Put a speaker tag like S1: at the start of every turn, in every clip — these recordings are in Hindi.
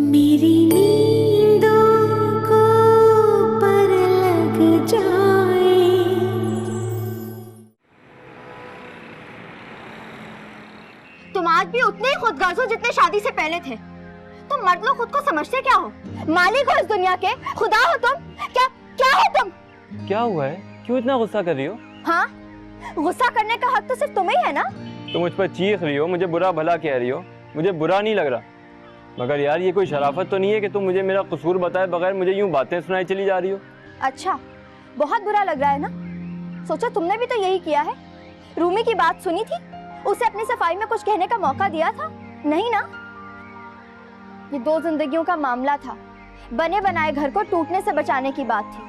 S1: मेरी नींदों को पर लग जाए।
S2: तुम आज भी उतने ही खुदगर्ज हो जितने शादी से पहले थे। तुम मर्द लोग खुद को समझते क्या हो? मालिक हो इस दुनिया के, खुदा हो तुम। क्या क्या हो तुम?
S3: क्या हुआ है? क्यों इतना गुस्सा कर रही हो?
S2: हाँ, गुस्सा करने का हक तो सिर्फ तुम्हें ही है ना।
S3: तुम मुझ पर चीख रही हो, मुझे बुरा भला कह रही हो। मुझे बुरा नहीं लग रहा, मगर यार ये कोई शराफत तो नहीं है कि तुम मुझे मेरा कसूर बताए बगैर मुझे यूं बातें सुनाई चली जा रही हो।
S2: अच्छा, बहुत बुरा लग रहा है ना? सोचो तुमने भी तो यही किया है। रूमी की बात सुनी थी, उसे अपनी सफाई में कुछ कहने का मौका दिया था? नहीं ना। ये दो जिंदगियों का मामला था, बने बनाए घर को टूटने से बचाने की बात थी।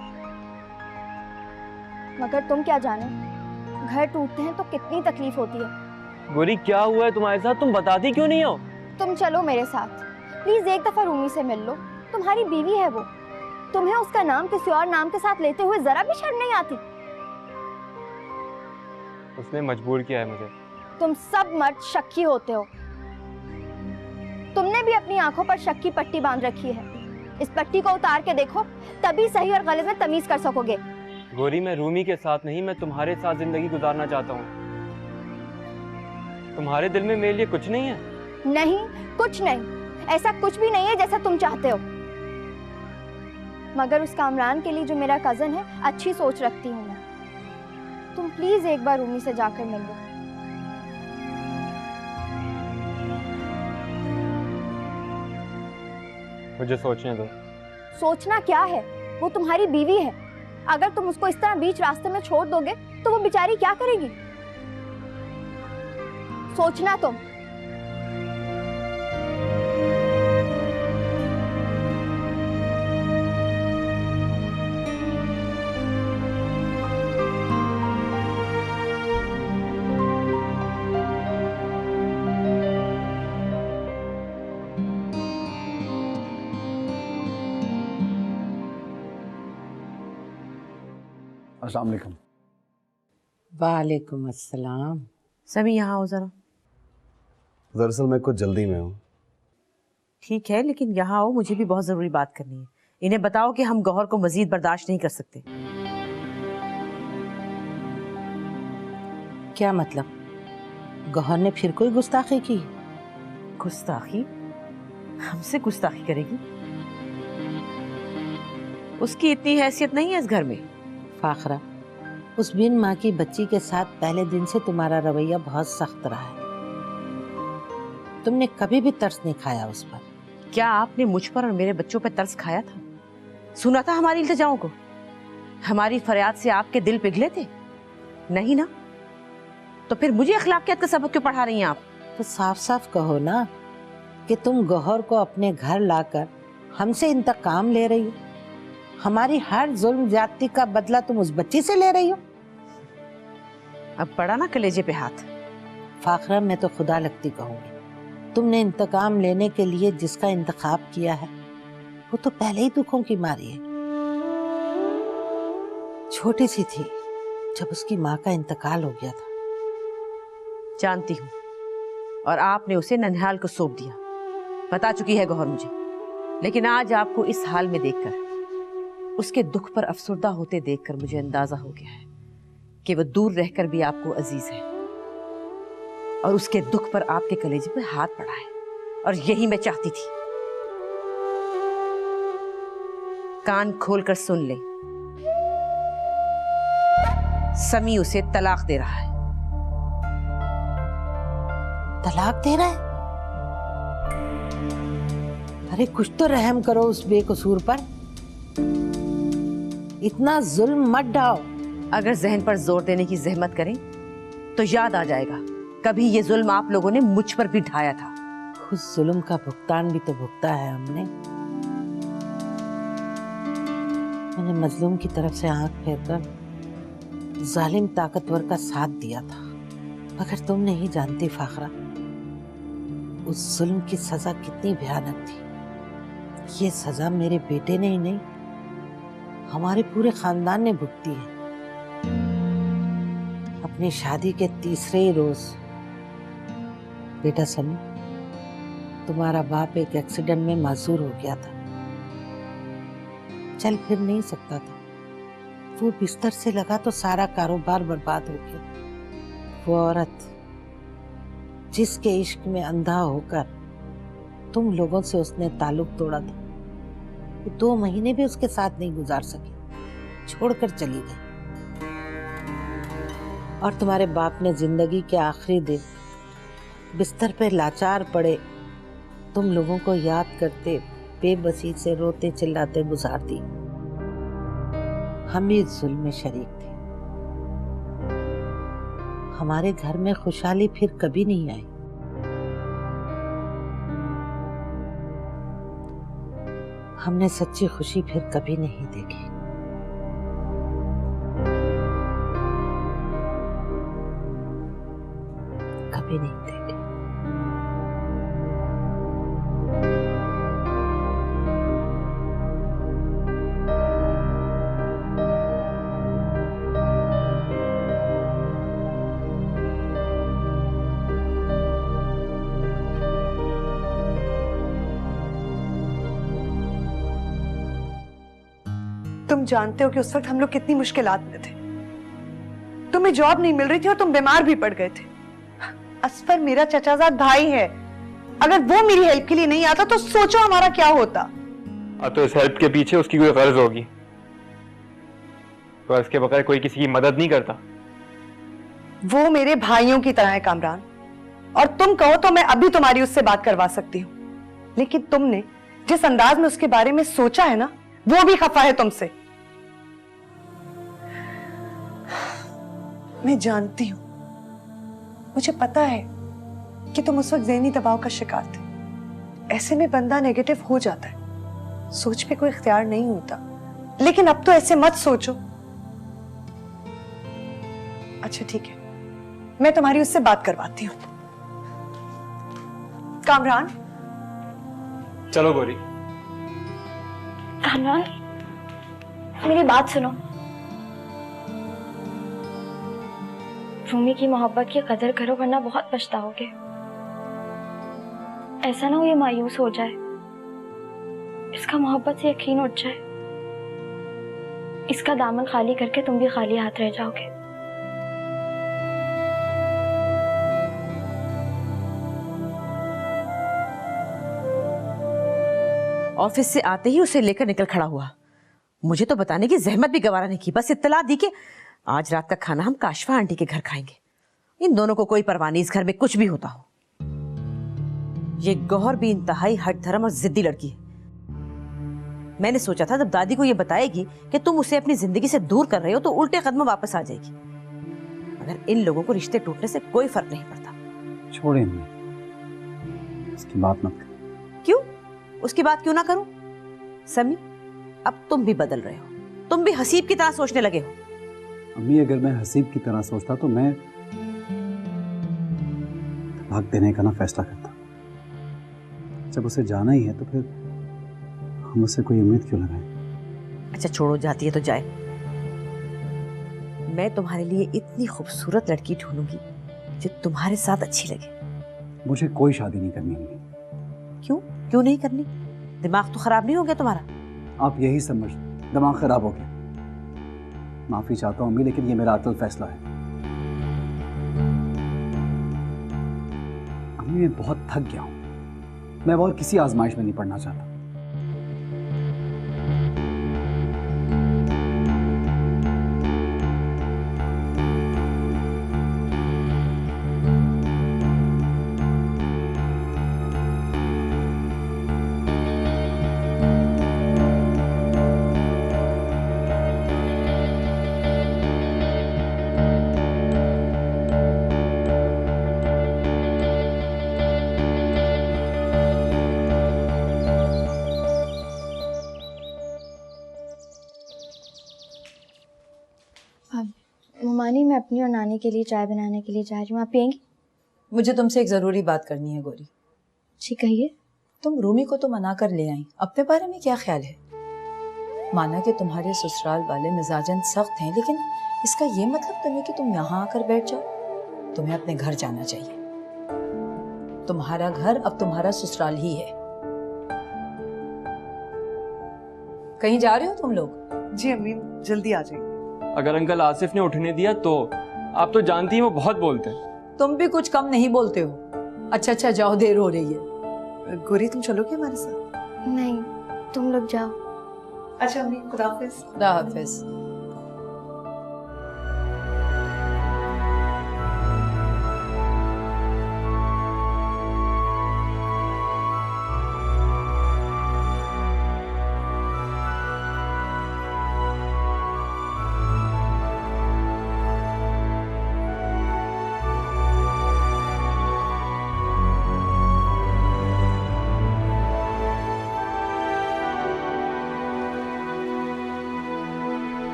S2: मगर तुम क्या जाने, घर टूटते हैं तो कितनी तकलीफ होती है।
S3: गोरी क्या हुआ है तुम्हारे साथ? तुम बताती क्यों नहीं हो?
S2: तुम चलो मेरे साथ, प्लीज एक दफा रूमी से मिल लो। तुम्हारी बीवी है वो, तुम्हें उसका नाम किसी और नाम के साथ लेते हुए जरा भी शर्म नहीं आती?
S3: उसने मजबूर किया है मुझे।
S2: तुम सब मर्द शक्की होते हो। तुमने भी अपनी आंखों पर शक की पट्टी बांध रखी है। इस पट्टी को उतार के देखो, तभी सही और गलत में तमीज कर सकोगे।
S3: गोरी मैं रूमी के साथ नहीं, मैं तुम्हारे साथ जिंदगी गुजारना चाहता हूँ। तुम्हारे दिल में मेरे लिए कुछ नहीं है?
S2: नहीं, कुछ नहीं। ऐसा कुछ भी नहीं है जैसा तुम चाहते हो। मगर उस कामरान के लिए जो मेरा कजन है, अच्छी सोच रखती हूँ मैं। तुम प्लीज एक बार रूमी से जाकर मिल लो।
S3: मुझे सोचने दो।
S2: सोचना क्या है? वो तुम्हारी बीवी है। अगर तुम उसको इस तरह बीच रास्ते में छोड़ दोगे तो वो बेचारी क्या करेगी? सोचना तुम।
S4: अस्सलाम वालेकुम।
S5: वालेकुम अस्सलाम।
S6: सभी यहाँ आओ जरा।
S4: दरअसल मैं कुछ जल्दी में हूँ।
S6: ठीक है, लेकिन यहाँ आओ, मुझे भी बहुत जरूरी बात करनी है। इन्हें बताओ कि हम गौहर को मजीद बर्दाश्त नहीं कर सकते।
S5: क्या मतलब? गौहर ने फिर कोई गुस्ताखी की?
S6: गुस्ताखी? हमसे गुस्ताखी करेगी? उसकी इतनी हैसियत नहीं है इस घर में।
S5: फाखरा, उस बिन माँ की बच्ची के साथ पहले दिन से तुम्हारा रवैया बहुत सख्त रहा है। तुमने कभी भी तरस नहीं खाया उस पर।
S6: क्या आपने मुझ पर और मेरे बच्चों पर तरस खाया था? सुना था हमारी इल्तिजाओं को? हमारी फरियाद से आपके दिल पिघले थे? नहीं ना। तो फिर मुझे अखलाकियत का सबक क्यों पढ़ा रही हैं आप?
S5: तो साफ साफ कहो ना कि तुम गौहर को अपने घर लाकर हमसे इंतकाम ले रही हो। हमारी हर जुल्म ज्यादती का बदला तुम उस बच्ची से ले रही हो।
S6: अब पड़ा ना कलेजे पे हाथ।
S5: फाखरा, मैं तो खुदा लगती कहूंगी, तुमने इंतकाम लेने के लिए जिसका इंतखाब किया है वो तो पहले ही दुखों की मारी है। छोटी सी थी जब उसकी माँ का इंतकाल हो गया था।
S6: जानती हूँ, और आपने उसे ननिहाल को सौंप दिया। बता चुकी है गौहर मुझे। लेकिन आज आपको इस हाल में देखकर, उसके दुख पर अफसुर्दा होते देखकर मुझे अंदाजा हो गया है कि वह दूर रहकर भी आपको अजीज है, और उसके दुख पर आपके कलेजे पे हाथ पड़ा है। और यही मैं चाहती थी। कान खोलकर सुन ले, समी उसे तलाक दे रहा है।
S5: तलाक दे रहा है? अरे कुछ तो रहम करो उस बेकसूर पर। इतना जुल्म मत ढाओ।
S6: अगर जहन पर जोर देने की जहमत करें तो याद आ जाएगा, कभी ये जुल्म आप लोगों ने मुझ पर भी ढाया था।
S5: उस जुल्म का भुगतान भी तो भुगता है हमने। मैंने मजलूम की तरफ से आंख फेरकर जालिम ताकतवर का साथ दिया था। मगर तुम नहीं जानती फाखरा, उस जुल्म की सजा कितनी भयानक थी। ये सजा मेरे बेटे ने ही नहीं, हमारे पूरे खानदान ने भुगती है। अपनी शादी के तीसरे ही रोज बेटा सनी, तुम्हारा बाप एक एक्सीडेंट में माजूर हो गया था, चल फिर नहीं सकता था। वो बिस्तर से लगा तो सारा कारोबार बर्बाद हो गया। वो औरत जिसके इश्क में अंधा होकर तुम लोगों से उसने ताल्लुक तोड़ा था, वो 2 महीने भी उसके साथ नहीं गुजार सकी, छोड़कर चली गई। और तुम्हारे बाप ने जिंदगी के आखिरी दिन बिस्तर पे लाचार पड़े तुम लोगों को याद करते बेबसी से रोते चिल्लाते गुजार दी। हम भी इस जुल्म में शरीक थे। हमारे घर में खुशहाली फिर कभी नहीं आई। हमने सच्ची खुशी फिर कभी नहीं देखी। कभी नहीं देखी।
S7: तुम जानते हो कि उस वक्त हम लोग कितनी मुश्किलात में थे। तुम्हें जॉब नहीं मिल रही थी और तुम बीमार भी पड़ गए थे। असफर मेरा चचाजाद भाई है, अगर वो मेरी हेल्प के लिए नहीं आता तो सोचो हमारा क्या होता।
S3: तो इस हेल्प के पीछे उसकी कोई गर्ज होगी, तो इसके बगैर कोई किसी की मदद नहीं करता।
S7: वो मेरे भाइयों की तरह है कामरान, और तुम कहो तो मैं अभी तुम्हारी उससे बात करवा सकती हूँ, लेकिन तुमने जिस अंदाज में उसके बारे में सोचा है ना, वो भी खफा है तुमसे। मैं जानती हूं, मुझे पता है कि तुम उस वक्त ज़हनी दबाव का शिकार थे। ऐसे में बंदा नेगेटिव हो जाता है, सोच पे कोई इख्तियार नहीं होता। लेकिन अब तो ऐसे मत सोचो। अच्छा ठीक है, मैं तुम्हारी उससे बात करवाती हूँ। कामरान,
S3: चलो गोरी।
S2: कामरान, मेरी बात सुनो। रूमी की मोहब्बत की कदर करो, वरना बहुत पछताओगे। ऐसा ना हो ये मायूस हो जाए, इसका मोहब्बत से यकीन उठ जाए, इसका दामन खाली करके तुम भी खाली हाथ रह जाओगे।
S6: ऑफिस से आते ही उसे लेकर निकल खड़ा हुआ। मुझे तो बताने की जहमत भी गवारा नहीं की, बस इत्तला दी कि आज रात का खाना हम काशफा आंटी के घर खाएंगे। इन दोनों को कोई परवाह नहीं, इस घर में कुछ भी होता हो। ये गौहर भी इंतहाई हट धर्म और जिद्दी लड़की है। मैंने सोचा था जब दादी को ये बताएगी कि तुम उसे अपनी जिंदगी से दूर कर रहे हो तो उल्टे कदम वापस आ जाएगी, मगर इन लोगों को रिश्ते टूटने से कोई फर्क नहीं पड़ता।
S4: छोड़े उसकी बात मत कर।
S6: क्यों? उसकी बात क्यों ना करूं? समी, अब तुम भी बदल रहे हो, तुम भी हसीब की तरह सोचने लगे हो।
S4: अम्मी, अगर मैं हसीब की तरह सोचता तो मैं तलाक देने का ना फैसला करता। जब उसे जाना ही है तो फिर हम उससे कोई उम्मीद क्यों लगाएं?
S6: अच्छा छोड़ो, जाती है तो जाए। मैं तुम्हारे लिए इतनी खूबसूरत लड़की ढूंढूंगी जो तुम्हारे साथ अच्छी लगे।
S4: मुझे कोई शादी नहीं करनी है।
S6: क्यों? क्यों नहीं करनी? दिमाग तो खराब नहीं हो गया तुम्हारा?
S4: आप यही समझ, दिमाग खराब हो गया। माफी चाहता हूँ अम्मी, लेकिन ये मेरा अतल फैसला है। अम्मी, मैं बहुत थक गया हूँ। मैं और किसी आजमाइश में नहीं पड़ना चाहता।
S2: ममानी, मैं अपनी और नानी के लिए चाय बनाने के लिए जा रही हूँ, आप पियेंगी?
S8: मुझे तुमसे एक ज़रूरी बात करनी है गौरी।
S2: जी कहिए।
S8: तुम रूमी को तो मना कर ले आई, अपने बारे में क्या ख्याल है? माना कि तुम्हारे ससुराल वाले मिजाजन सख्त हैं, लेकिन इसका ये मतलब तो नहीं कि तुम यहाँ आकर बैठ जाओ। तुम्हें अपने घर जाना चाहिए। तुम्हारा घर अब तुम्हारा ससुराल ही है। कहीं जा रहे हो तुम लोग?
S7: जी अम्मी, जल्दी आ जाएंगे।
S3: अगर अंकल आसिफ ने उठने दिया तो? आप तो जानती हैं वो बहुत बोलते हैं।
S8: तुम भी कुछ कम नहीं बोलते हो। अच्छा जाओ, देर हो रही है।
S7: गोरी, तुम चलोगे हमारे साथ?
S2: नहीं, तुम लोग जाओ।
S7: अच्छा अम्मी, खुदा हाफिज।
S8: खुदा हाफिज।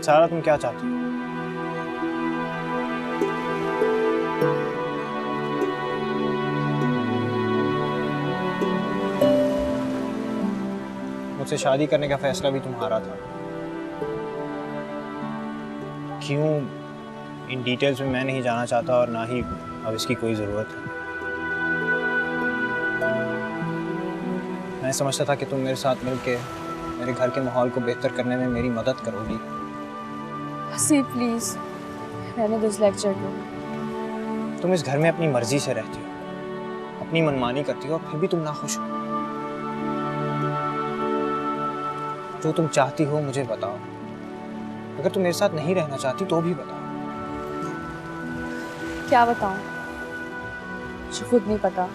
S9: सारा, तुम क्या चाहती हो? मुझसे शादी करने का फैसला भी तुम्हारा था। क्यों, इन डिटेल्स में मैं नहीं जाना चाहता और ना ही अब इसकी कोई ज़रूरत है। मैं समझता था कि तुम मेरे साथ मिलके मेरे घर के माहौल को बेहतर करने में मेरी मदद करोगी।
S2: हसीब प्लीज, रहने दो इस लेक्चर को।
S9: तुम इस घर में अपनी मर्जी से रहती हो, अपनी मनमानी करती हो और फिर भी तुम नाखुश हो। जो तुम चाहती हो मुझे बताओ। अगर तुम मेरे साथ नहीं रहना चाहती तो भी बताओ।
S2: क्या बताऊं? मुझे खुद नहीं पता।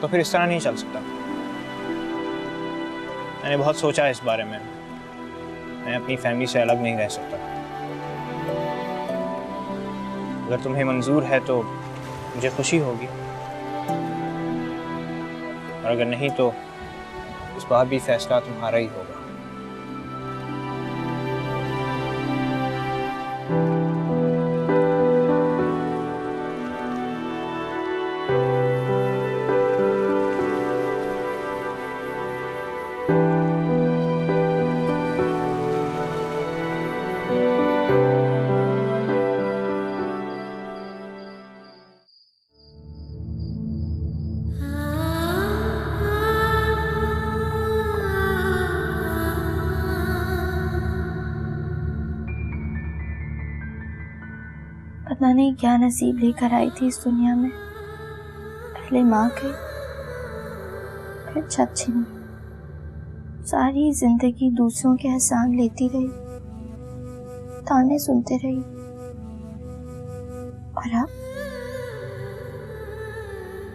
S9: तो फिर इस तरह नहीं चल सकता। मैंने बहुत सोचा है इस बारे में। मैं अपनी फैमिली से अलग नहीं रह सकता। अगर तुम्हें मंजूर है तो मुझे खुशी होगी, और अगर नहीं तो इस बार भी फैसला तुम्हारा ही होगा।
S2: पता नहीं क्या नसीब लेकर आई थी इस दुनिया में। पहले माँ के, फिर छत छिनी। सारी जिंदगी दूसरों के एहसान लेती रही, ताने सुनते रही। और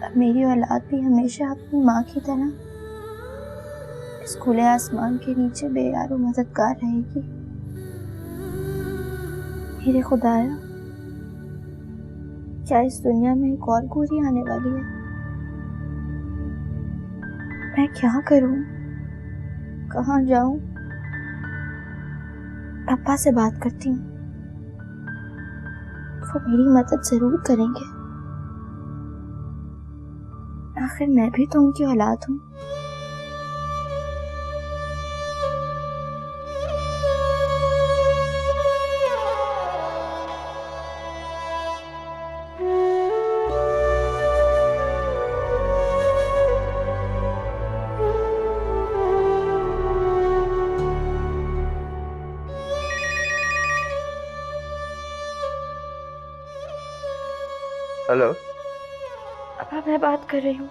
S2: अब मेरी औलाद भी हमेशा अपनी माँ की तरह इस खुले आसमान के नीचे बेयारो मददगार रहेगी। मेरे खुदाया, क्या इस दुनिया में एक और गोरी आने वाली है? मैं क्या करूं? कहाँ जाऊं? पापा से बात करती हूँ, वो मेरी मदद जरूर करेंगे। आखिर मैं भी तो उनकी औलाद हूँ।
S10: हेलो
S2: पापा, मैं बात कर रही हूँ।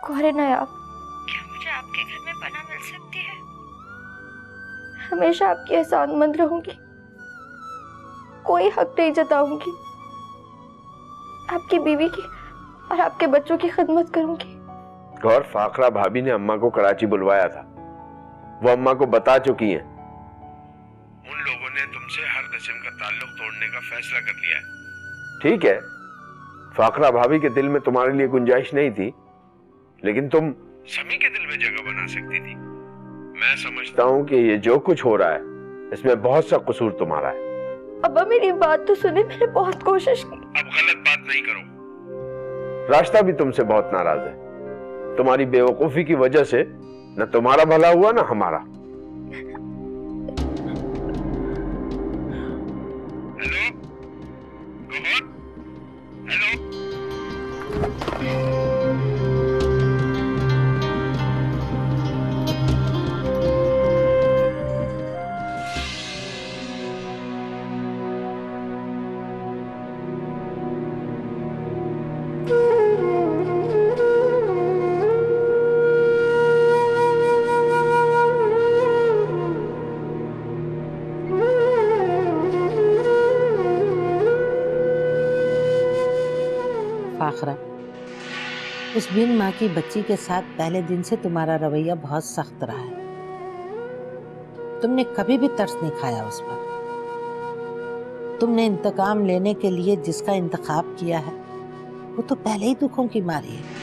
S2: कौन है आप? क्या मुझे आपके घर में पनाह मिल सकती है? हमेशा आपकी एहसानमंद रहूंगी, कोई हक नहीं जताऊंगी। आपकी बीवी की और आपके बच्चों की खिदमत करूंगी।
S10: गौर, फाखरा भाभी ने अम्मा को कराची बुलवाया था। वो अम्मा को बता चुकी हैं। उन लोगों ने तुमसे हर किस्म का ताल्लुक तोड़ने का फैसला कर लिया है। ठीक है, फाखरा भाभी के दिल में तुम्हारे लिए गुंजाइश नहीं थी, लेकिन तुम सभी के दिल में जगह बना सकती थी। मैं समझता हूँ कि ये जो कुछ हो रहा है इसमें बहुत सा कसूर तुम्हारा है।
S2: अब्बा, मेरी बात तो सुने। मैंने बहुत कोशिश की,
S10: अब गलत बात नहीं करो। रास्ता भी तुमसे बहुत नाराज है। तुम्हारी बेवकूफी की वजह से न तुम्हारा भला हुआ ना हमारा। Hello Gauhar, hello.
S5: फाखरा, उस बिन माँ की बच्ची के साथ पहले दिन से तुम्हारा रवैया बहुत सख्त रहा है। तुमने कभी भी तरस नहीं खाया उस पर। तुमने इंतकाम लेने के लिए जिसका इंतखाब किया है वो तो पहले ही दुखों की मारी है।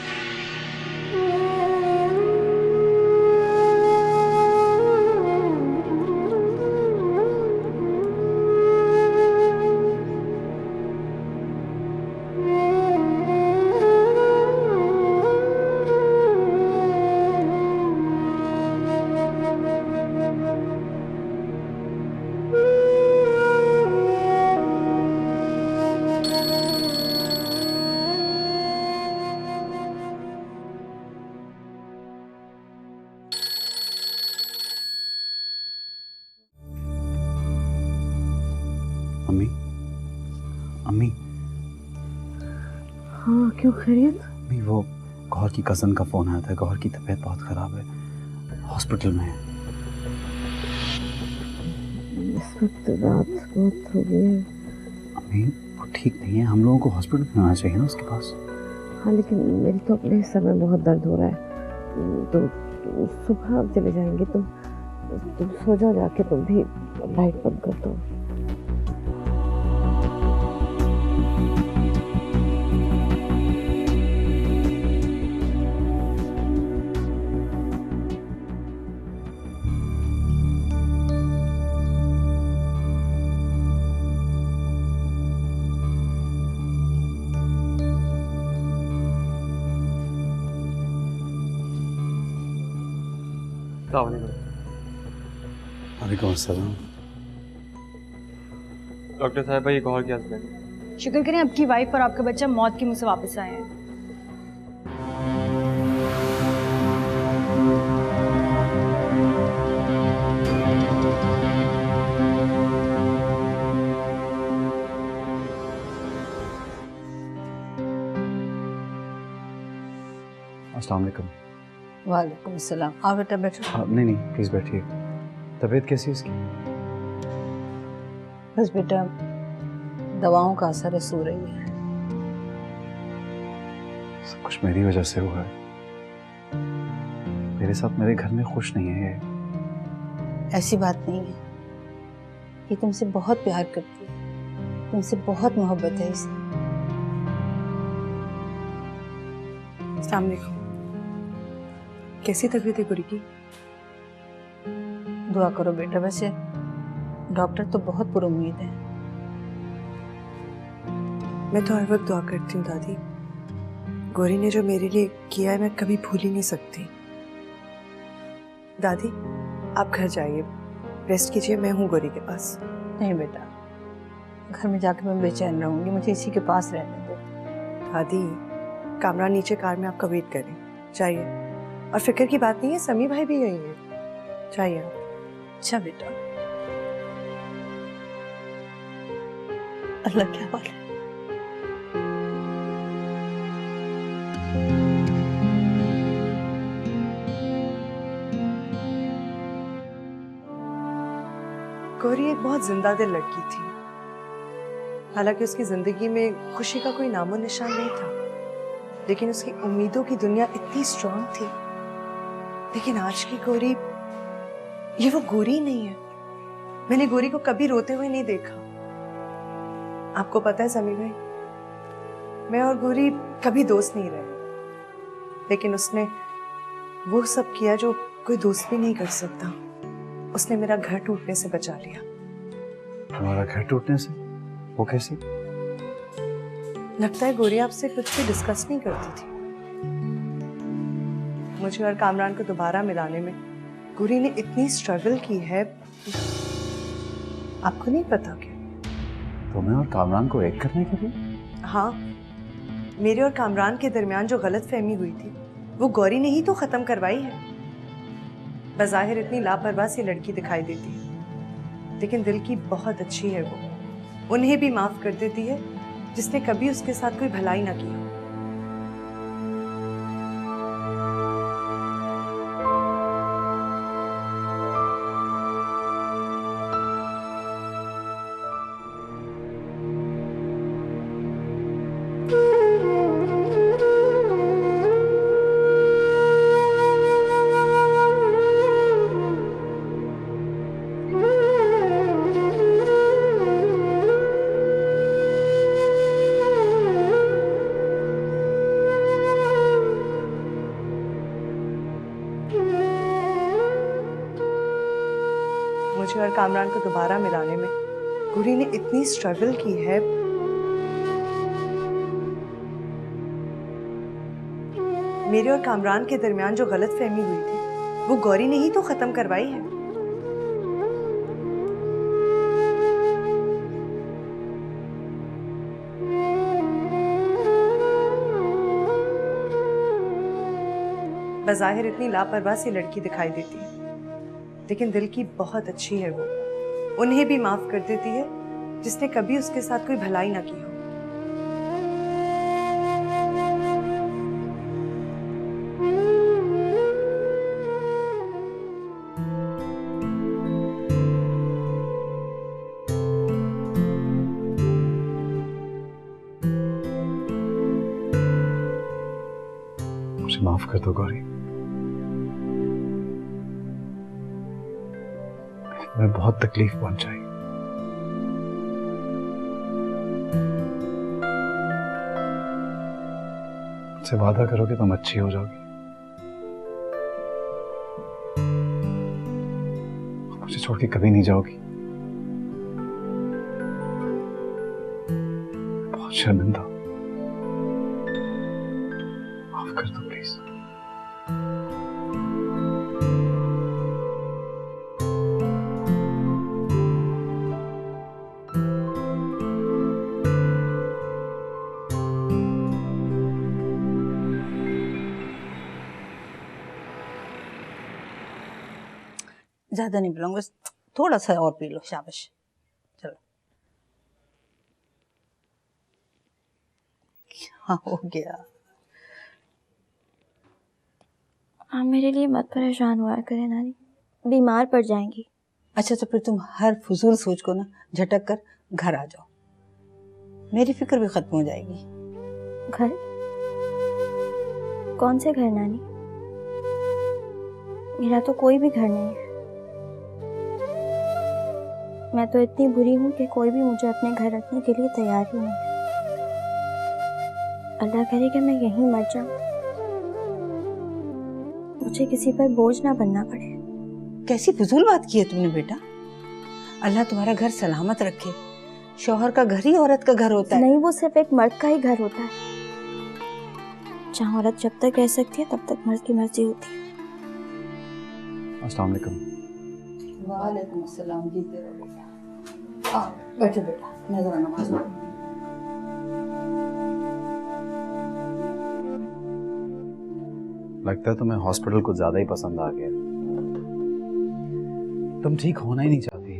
S4: अम्मी, अम्मी।
S6: हाँ, क्यों खैरियत?
S4: अम्मी, वो गौहर की कज़न का फ़ोन आया था। गौहर की तबीयत बहुत ख़राब है, हॉस्पिटल में है।
S6: इस वक्त रात बहुत हो गई है।
S4: अम्मी, वो ठीक नहीं है। हम लोगों को हॉस्पिटल में आना चाहिए ना उसके पास।
S6: हाँ, लेकिन मेरी तो अपने सर में बहुत दर्द हो रहा है। तो सुबह चले जाएंगे। तुम सो जाओ जाके। तुम भी लाइट बंद कर दो।
S4: वालेकुम अस्सलाम।
S3: डॉक्टर साहब, ये गौहर के हस्बैंड।
S11: शुक्र करें आपकी वाइफ और आपका बच्चा मौत के मुंह से वापस आए हैं।
S4: अस्सलाम वालेकुम।
S8: वालेकुम अस्सलाम। आओ बेटा बैठो।
S4: नहीं नहीं, प्लीज़ बैठिए। तबीयत कैसी है उसकी?
S8: बस बेटा दवाओं का असर है, सो रही है।
S4: सब कुछ मेरी वजह से हुआ है। मेरे साथ मेरे घर में खुश नहीं है ये।
S8: ऐसी बात नहीं है, ये तुमसे बहुत प्यार करती है, तुमसे बहुत मोहब्बत है इसे।
S7: अस्सलाम वालेकुम। कैसी तबीयत है गुरी की?
S8: दुआ करो बेटा। वैसे डॉक्टर तो बहुत पुरुम्मीद है।
S7: मैं तो हर वक्त दुआ करती हूँ दादी। गौरी ने जो मेरे लिए किया है मैं कभी भूल ही नहीं सकती। दादी आप घर जाइए, रेस्ट कीजिए, मैं हूँ गौरी के पास।
S8: नहीं बेटा, घर में जाकर मैं बेचैन रहूंगी, मुझे इसी के पास रहने दो।
S7: दादी कामरा नीचे कार में आपका वेट करें, जाइए। और फिक्र की बात नहीं है, समी भाई भी यही है, जाइए आप।
S8: अच्छा बेटा, अल्लाह क्या बात है।
S7: गौरी एक बहुत जिंदा दिल लड़की थी। हालांकि उसकी जिंदगी में खुशी का कोई नामो निशान नहीं था, लेकिन उसकी उम्मीदों की दुनिया इतनी स्ट्रांग थी। लेकिन आज की गौरी, ये वो गौरी नहीं है। मैंने गौरी को कभी रोते हुए नहीं देखा। आपको पता है समी भाई, मैं और गौरी कभी दोस्त नहीं रहे, लेकिन उसने वो सब किया जो कोई दोस्त भी नहीं कर सकता। उसने मेरा घर टूटने से बचा लिया।
S4: हमारा घर टूटने से? वो कैसे?
S7: लगता है गोरी आपसे कुछ भी डिस्कस नहीं करती थी। मुझे और कामरान को दोबारा मिलाने में गोरी ने इतनी स्ट्रगल की है, आपको नहीं पता क्या?
S4: तुम्हें और कामरान को एक करने के लिए?
S7: हाँ, मेरे और कामरान के दरमियान जो गलतफहमी हुई थी वो गौरी ने ही तो खत्म करवाई है। बज़ाहिर इतनी लापरवाह सी लड़की दिखाई देती है, लेकिन दिल की बहुत अच्छी है वो। उन्हें भी माफ कर देती है जिसने कभी उसके साथ कोई भलाई ना की हो। मुझे और कामरान को दोबारा मिलाने में गोरी ने इतनी स्ट्रगल की है, मेरे और कामरान के दरमियान जो गलतफहमी हुई थी वो गौरी ने ही तो खत्म करवाई है। बज़ाहिर इतनी लापरवाह सी लड़की दिखाई देती है, लेकिन दिल की बहुत अच्छी है वो। उन्हें भी माफ कर देती है जिसने कभी उसके साथ कोई भलाई ना की हो।
S4: मुझे माफ कर दो गौरी, मैं बहुत तकलीफ पहुंचाई। मुझसे वादा करो कि तुम अच्छी हो जाओगी, मुझे छोड़ के कभी नहीं जाओगी। बहुत शर्मिंदा, माफ कर दो प्लीज।
S5: ज्यादा नहीं पिलाऊंगा, बस थोड़ा सा और पी लो। शाबाश, चलो। क्या हो गया?
S2: आप मेरे लिए मत परेशान हुआ करें नानी, बीमार पड़ जाएंगी।
S5: अच्छा, तो फिर तुम हर फजूल सोच को ना झटक कर घर आ जाओ, मेरी फिक्र भी खत्म हो जाएगी।
S2: घर? कौन से घर नानी? मेरा तो कोई भी घर नहीं है। मैं तो इतनी बुरी हूँ कि कोई भी मुझे अपने घर रखने के लिए तैयार ही नहीं है। अल्लाह करे कि मैं यहीं मर जाऊं, मुझे किसी पर बोझ ना बनना पड़े।
S5: कैसी फजूल बात की है तुमने बेटा। अल्लाह तुम्हारा घर सलामत रखे। शौहर का घर ही औरत का घर होता है।
S2: नहीं, वो सिर्फ एक मर्द का ही घर होता है। जहाँ औरत जब तक रह सकती है तब तक मर्द की मर्जी होती है।
S4: अस्सलाम वालेकुम।
S5: वालेकुम अस्सलाम। जीते रहो बेटा। आओ बैठो बेटा, मैं जरा नमाज पढ़ूं।
S4: लगता है तुम्हें हॉस्पिटल कुछ ज्यादा ही पसंद आ गया। तुम ठीक होना ही नहीं चाहती।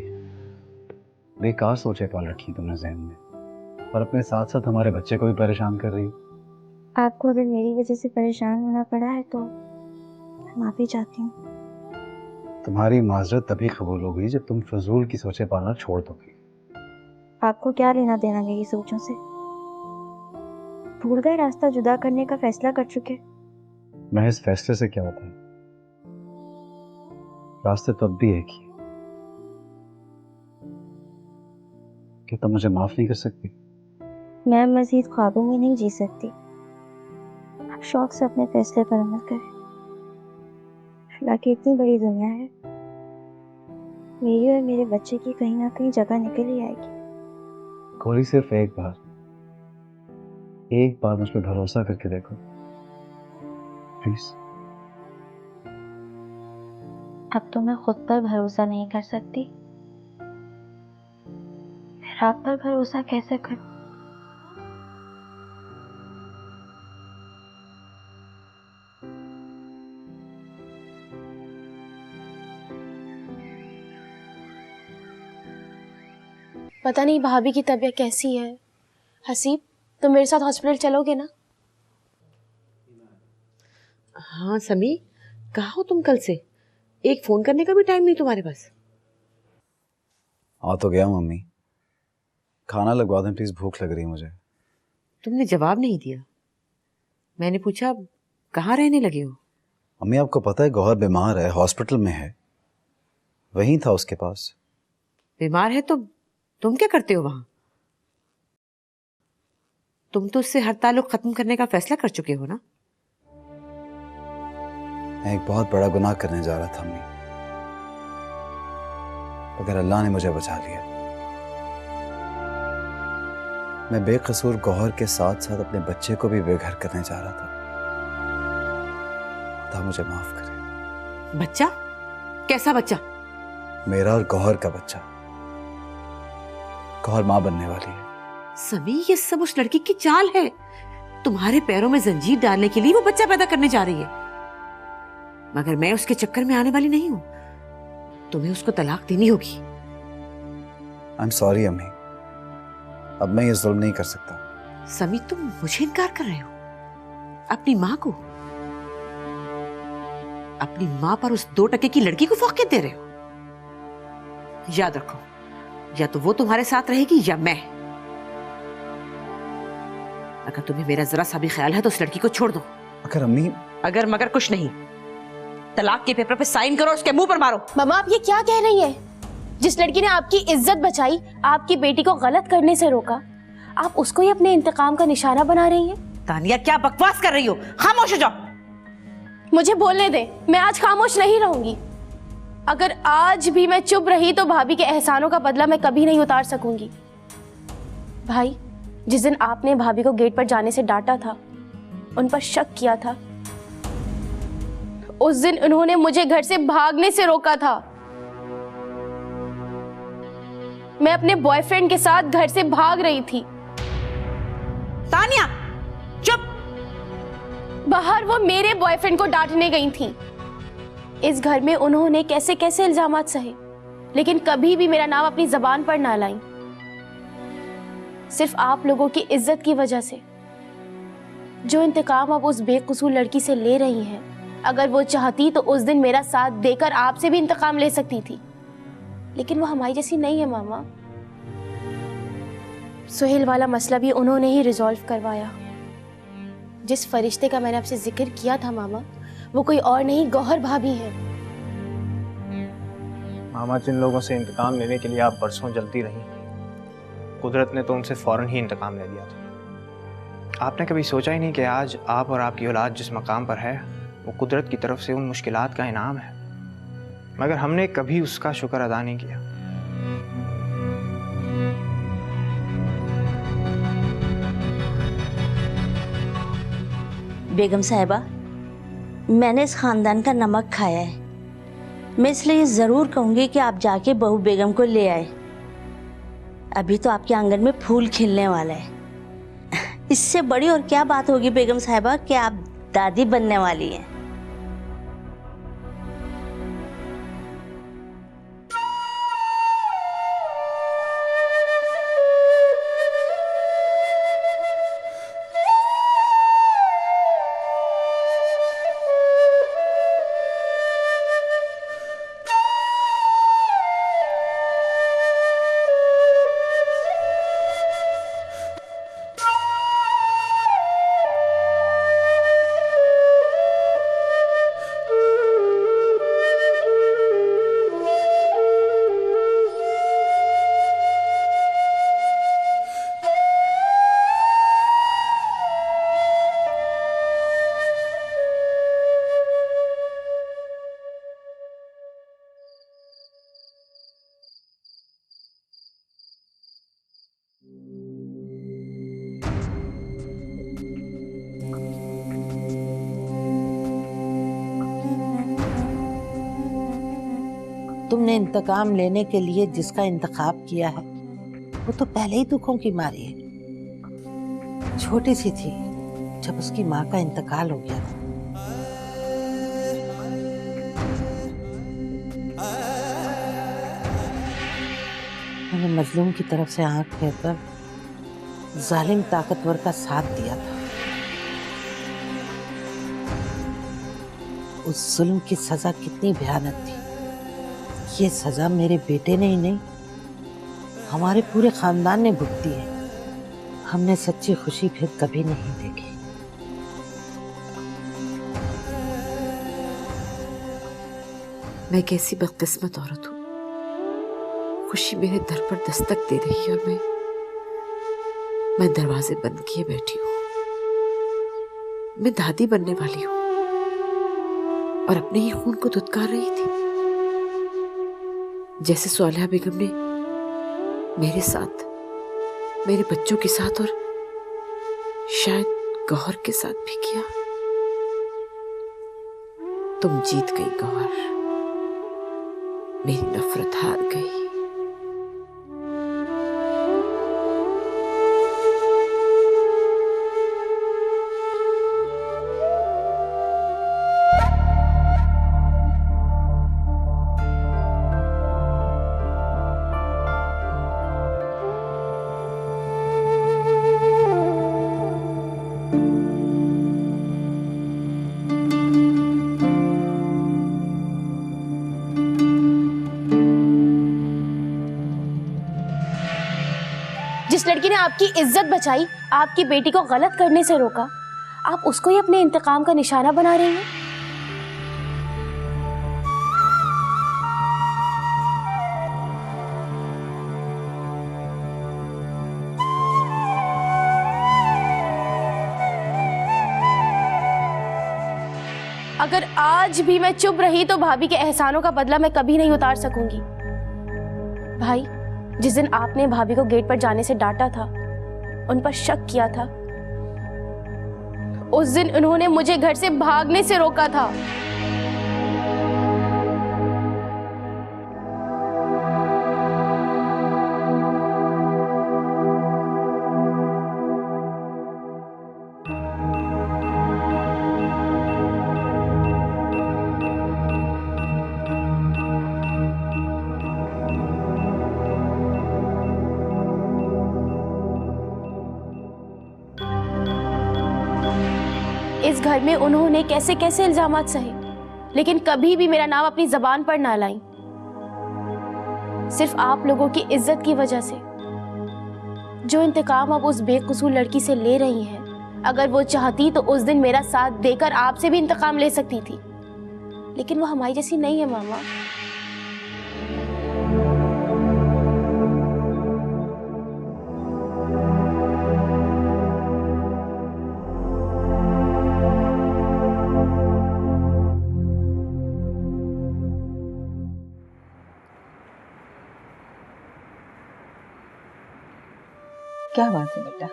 S4: बेकार सोचे पाल रखी तुमने ज़हन में, और अपने साथ साथ हमारे बच्चे को भी परेशान कर रही हो।
S2: आपको अगर मेरी वजह से परेशान होना पड़ा है तो मैं माफी चाहती हूँ।
S4: तुम्हारी माजरत तभी कबूल होगी जब तुम फजूल की सोचे पालना छोड़ दोगी।
S2: आपको क्या लेना देना मेरी सोचों से? भूल गए रास्ता जुदा करने का फैसला कर चुके।
S4: मैं इस फैसले से क्या होता है? रास्ते तो अब भी एक ही। क्या तुम मुझे माफ नहीं कर सकती?
S2: मैं मजीद ख्वाबों में नहीं जी सकती। आप शौक से अपने फैसले पर अमल करें। अल्लाह की इतनी बड़ी दुनिया है, मेरी और मेरे बच्चे की कहीं ना कहीं जगह निकल ही आएगी।
S4: गोली सिर्फ एक बार, एक बार मुझ पर भरोसा करके देखो प्लीज।
S12: अब तो मैं खुद पर भरोसा नहीं कर सकती, फिर आप पर भरोसा कैसे करूं?
S13: पता नहीं भाभी की तबीयत कैसी है। हसीब, तुम मेरे साथ हॉस्पिटल चलोगे ना?
S6: हाँ समी, कहाँ हो तुम कल से? एक फोन करने का भी टाइम नहीं तुम्हारे पास।
S4: आ तो गया मम्मी, खाना लगवा दें प्लीज, भूख लग रही है मुझे।
S6: तुमने जवाब नहीं दिया। मैंने पूछा कहाँ रहने लगे हो?
S4: मम्मी आपको पता है गौहर बीमार है, हॉस्पिटल में है, वहीं था उसके पास।
S6: बीमार है तो तुम क्या करते हो वहां? तुम तो उससे हर ताल्लुक खत्म करने का फैसला कर चुके हो ना?
S4: मैं एक बहुत बड़ा गुनाह करने जा रहा था अम्मी, मगर अल्लाह ने मुझे बचा लिया। मैं बेकसूर गौहर के साथ साथ अपने बच्चे को भी बेघर करने जा रहा था। खुदा मुझे माफ करे।
S6: बच्चा? कैसा बच्चा?
S4: मेरा और गौहर का बच्चा। गौहर मां बनने वाली है।
S6: सभी ये सब उस लड़की की चाल है। तुम्हारे पैरों में जंजीर डालने के लिए वो बच्चा पैदा करने जा रही है। मगर मैं उसके चक्कर में आने वाली नहीं हूं। तुम्हें उसको तलाक देनी होगी।
S4: आई एम सॉरी अम्मी, अब मैं ये जुल्म नहीं कर सकता।
S6: समी, तुम मुझे इनकार कर रहे हो? अपनी माँ को, अपनी माँ पर उस 2 टके की लड़की को फौकियत दे रहे हो? याद रखो, या तो वो तुम्हारे साथ रहेगी या मैं। अगर तुम्हें मेरा जरा सा भी ख्याल है तो उस लड़की को छोड़ दो।
S4: अगर अम्मी,
S6: अगर मगर कुछ नहीं, तलाक के पेपर पे साइन करो, उसके मुंह पर मारो।
S13: मामा, आप ये क्या कह रही है? जिस लड़की ने आपकी इज्जत बचाई, आपकी बेटी को गलत करने से रोका, आप उसको ही अपने इंतकाम का निशाना बना रही हैं।
S6: तानिया, क्या बकवास कर रही हो? खामोश हो जाओ।
S13: मुझे बोलने दे, मैं आज खामोश नहीं रहूंगी। अगर आज भी मैं चुप रही तो भाभी के एहसानों का बदला मैं कभी नहीं उतार सकूंगी। भाई, जिस दिन आपने भाभी को गेट पर जाने से डांटा था, उन पर शक किया था, उस दिन उन्होंने मुझे घर से भागने से रोका था। मैं अपने बॉयफ्रेंड के साथ घर से भाग रही थी।
S6: तानिया, चुप।
S13: बाहर वो मेरे बॉयफ्रेंड को डांटने गई थी। इस घर में उन्होंने कैसे कैसे इल्जामात सहे, लेकिन कभी भी मेरा नाम अपनी जबान पर ना लाई। सिर्फ आप लोगों की इज्जत की वजह से। जो इंतकाम आप उस बेकसूर लड़की से ले रही हैं, अगर वो चाहती तो उस दिन मेरा साथ देकर आपसे भी इंतकाम ले सकती थी, लेकिन वो हमारी जैसी नहीं है मामा। सुहेल वाला मसला भी उन्होंने ही रिजॉल्व करवाया। जिस फरिश्ते का मैंने आपसे जिक्र किया था मामा, वो कोई और नहीं, गौहर भाभी है।
S9: मामा, जिन लोगों से इंतकाम लेने के लिए आप बरसों जलती रही, कुदरत ने तो उनसे फौरन ही इंतकाम ले लिया था। आपने कभी सोचा ही नहीं कि आज आप और आपकी औलाद जिस मकाम पर है, वो कुदरत की तरफ से उन मुश्किलात का इनाम है, मगर हमने कभी उसका शुक्र अदा नहीं किया।
S12: बेगम साहिबा, मैंने इस खानदान का नमक खाया है। मैं इसलिए ज़रूर कहूँगी कि आप जाके बहू बेगम को ले आए। अभी तो आपके आंगन में फूल खिलने वाला है। इससे बड़ी और क्या बात होगी बेगम साहिबा कि आप दादी बनने वाली हैं।
S5: तुमने इंतकाम लेने के लिए जिसका इंतखाब किया है वो तो पहले ही दुखों की मारी है। छोटी सी थी जब उसकी माँ का इंतकाल हो गया था। मैंने मजलूम की तरफ से आंख फेरकर जालिम ताकतवर का साथ दिया था। उस जुल्म की सजा कितनी भयानक थी। ये सजा मेरे बेटे ने ही नहीं, हमारे पूरे खानदान ने भुगती है। हमने सच्ची खुशी फिर कभी नहीं देखी।
S6: मैं कैसी बदकिस्मत औरत हूँ, खुशी मेरे दर पर दस्तक दे रही है और मैं दरवाजे बंद किए बैठी हूँ। मैं दादी बनने वाली हूँ और अपने ही खून को धुतकार रही थी, जैसे सोलह बेगम ने मेरे साथ, मेरे बच्चों के साथ और शायद गौहर के साथ भी किया। तुम जीत गई गौहर, मेरी नफरत हार गई।
S13: जिस लड़की ने आपकी इज्जत बचाई, आपकी बेटी को गलत करने से रोका, आप उसको ही अपने इंतकाम का निशाना बना रही हैं। अगर आज भी मैं चुप रही तो भाभी के एहसानों का बदला मैं कभी नहीं उतार सकूंगी। भाई, जिस दिन आपने भाभी को गेट पर जाने से डांटा था, उन पर शक किया था, उस दिन उन्होंने मुझे घर से भागने से रोका था। इस घर में उन्होंने कैसे कैसे इल्जामात सहे, लेकिन कभी भी मेरा नाम अपनी जबान पर ना लाई। सिर्फ आप लोगों की इज्जत की वजह से। जो इंतकाम आप उस बेकसूर लड़की से ले रही हैं, अगर वो चाहती तो उस दिन मेरा साथ देकर आपसे भी इंतकाम ले सकती थी, लेकिन वो हमारी जैसी नहीं है मामा।
S8: क्या बात है बेटा,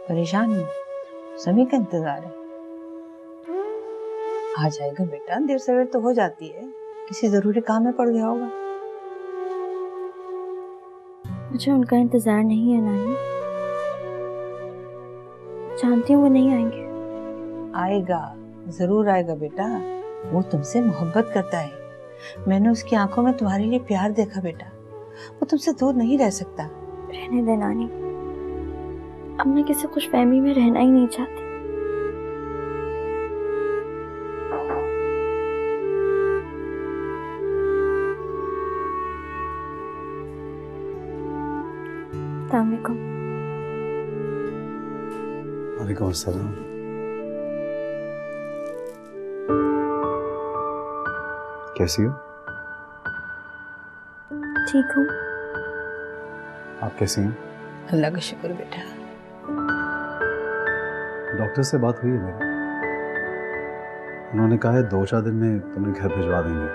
S8: परेशान हो? सभी का इंतजार है। आ जाएगा बेटा, देर सवेर तो हो जाती है, किसी जरूरी काम में पड़ गया होगा।
S2: मुझे उनका इंतजार नहीं है नानी, जानती हूँ वो नहीं आएंगे।
S8: आएगा, जरूर आएगा बेटा। वो तुमसे मोहब्बत करता है। मैंने उसकी आंखों में तुम्हारे लिए प्यार देखा बेटा। वो तुमसे दूर नहीं रह सकता।
S2: रहने दे नानी, अब मैं किसी खुशफहमी में रहना ही नहीं चाहती। अस्सलाम वालेकुम।
S4: वालेकुम अस्सलाम। कैसी हो?
S2: ठीक हूँ।
S4: आप कैसी हैं?
S8: अल्लाह का शुक्र बेटा।
S4: डॉक्टर से बात हुई है मेरी, उन्होंने कहा है 2-4 दिन में तुम्हें घर भिजवा देंगे।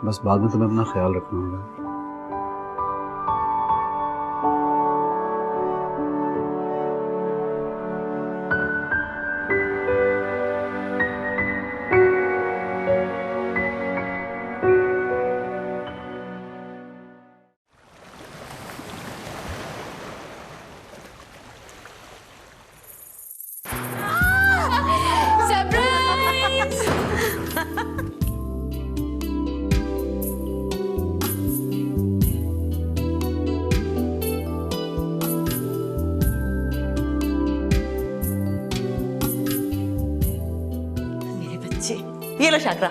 S4: बस बाद में तुम्हें अपना ख्याल रखना होगा।
S6: ये लो शाकरा।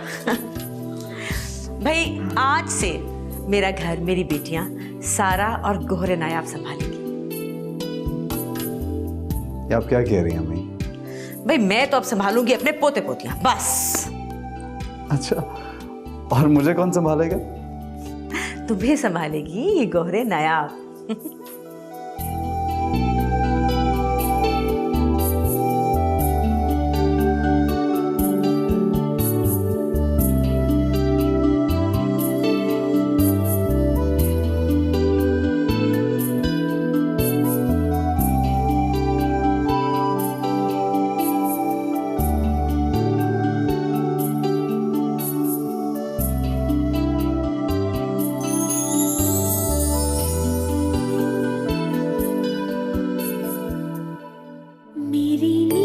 S6: भाई आज से मेरा घर, मेरी बेटियां सारा और गोहरे नायाब संभालेंगी।
S4: ये आप क्या कह रही हैं अम्मी?
S6: भाई मैं तो अब संभालूंगी अपने पोते पोतियां, बस।
S4: अच्छा, और मुझे कौन संभालेगा?
S6: तुम्हें संभालेगी ये गोहरे नायाब।
S1: मेरी